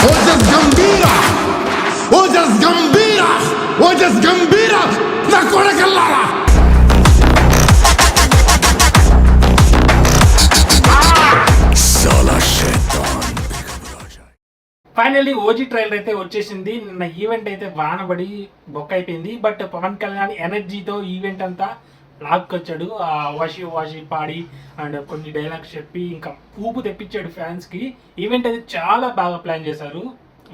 ఓజస్ గంభీరా ఓజస్ గంభీరా ఓజస్ గంభీరా నా కొడకల్లారా. Finally OG trailer అయితే వచ్చేసింది. నిన్న ఈవెంట్ అయితే వానబడి బొక్క అయిపోయింది. బట్ పవన్ కళ్యాణ్ ఎనర్జీతో ఈవెంట్ అంతా లాక్కొచ్చాడు. వాషి వాషి పాడి అండ్ కొన్ని డైలాగ్స్ చెప్పి ఇంకా ఊపు తెప్పించాడు ఫ్యాన్స్కి. ఈవెంట్ అయితే చాలా బాగా ప్లాన్ చేశారు.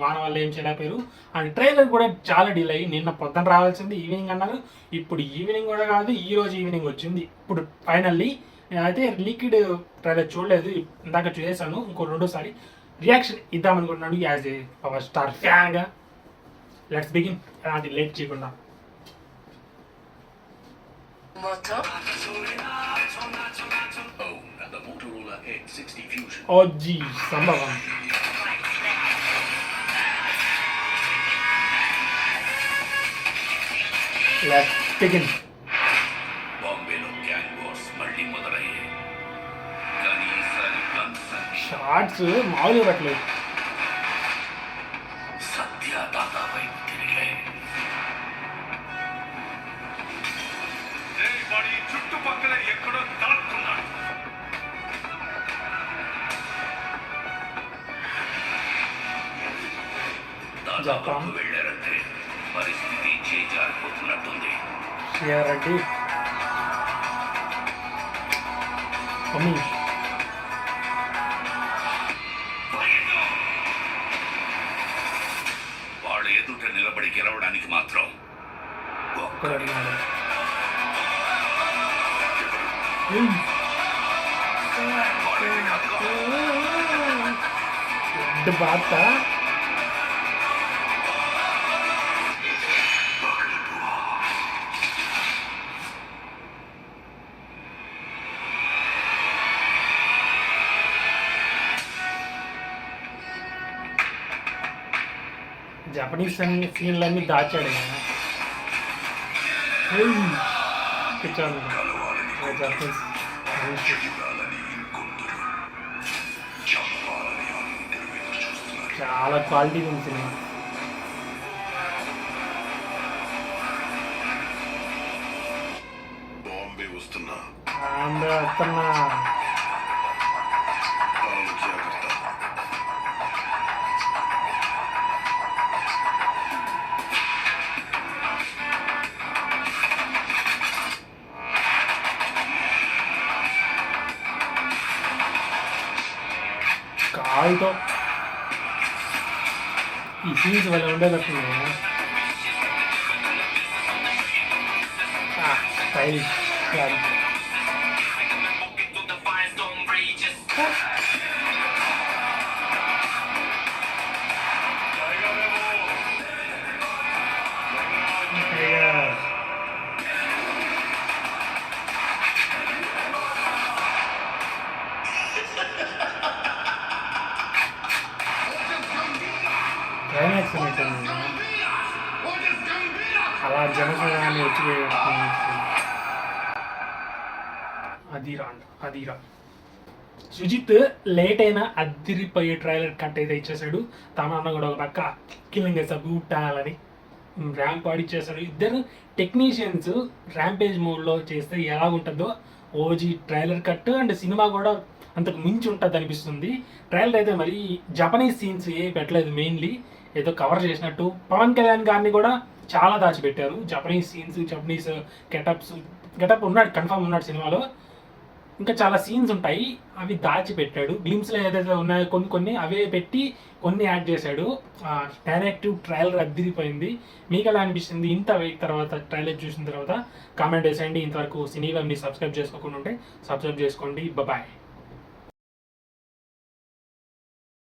వాన వల్ల ఏం చేయలేకపోయారు. అండ్ ట్రైలర్ కూడా చాలా డిలే అయ్యి నిన్న పొద్దున రావాల్సింది ఈవినింగ్ అన్నారు. ఇప్పుడు ఈవినింగ్ కూడా కాదు, ఈ రోజు ఈవినింగ్ వచ్చింది. ఇప్పుడు ఫైనల్లీ నేనైతే లీక్డ్ ట్రైలర్ చూడలేదు, ఇందాక చూసేసాను. ఇంకో రెండోసారి రియాక్షన్ ఇద్దామనుకుంటున్నాను యాజ్ ఏ పవర్ స్టార్ ఫ్యాన్గా. Let's begin. ఎలాంటి లేట్ చేయకుండా ఓజీ సంభవం. Let's begin. షార్ట్స్ మామూలుగా పెట్టలేదు. చుట్టుపక్కల ఎక్కడో దాక్కున్నాడు. జపాన్ వెళ్ళారంటే పరిస్థితి చేజారిపోతున్నట్టుంది. రెడ్డి వాడు ఎదుట నిలబడి గెలవడానికి మాత్రం బాత జపనీస్ అన్ని సీన్లన్నీ దాచాడు జపనీస్. చాలా క్వాలిటీ ఉంది సినిమా. బాంబే వస్తున్నా వస్తున్నా. కాలుతో ఈ సీన్స్ వల్ల ఉండేటట్టున్నాయి. స్టైలిష్ క్లైమాక్స్ అలా జనసేనాన్ని వచ్చి అదిరా సుజిత్ లేట్ అయినా అదిరిపోయే ట్రైలర్ కట్ అయితే ఇచ్చేసాడు. తమన్నా కూడా ఒక పక్క కిల్లింగ్ వేసాడు బూటాలని ర్యాంప్ ఆడిచ్చేసాడు. ఇద్దరు టెక్నీషియన్స్ ర్యాంపేజ్ మోడ్లో చేస్తే ఎలా ఉంటుందో OG trailer cut and cinema కూడా అంతకు మించి ఉంటుంది అనిపిస్తుంది. ట్రైలర్ అయితే మరి జపనీస్ సీన్స్ ఏ పెట్టలేదు, మెయిన్లీ ఏదో కవర్ చేసినట్టు. పవన్ కళ్యాణ్ గారిని కూడా చాలా దాచిపెట్టారు. జపనీస్ సీన్స్, జపనీస్ గెటప్ ఉన్నాడు, కన్ఫర్మ్ ఉన్నాడు సినిమాలో. ఇంకా చాలా సీన్స్ ఉంటాయి, అవి దాచిపెట్టాడు. గ్లిమ్స్లో ఏదైతే ఉన్నాయో కొన్ని అవే పెట్టి కొన్ని యాడ్ చేశాడు. డైరెక్టివ్ ట్రైలర్ అద్దిరిపోయింది. మీకు ఎలా అనిపిస్తుంది ఇంత వెయిట్ తర్వాత ట్రైలర్ చూసిన తర్వాత? కామెంట్ వేసేయండి. ఇంతవరకు సినీ వెబ్ని సబ్స్క్రైబ్ చేసుకోకుండా ఉంటే సబ్స్క్రైబ్ చేసుకోండి. బాయ్.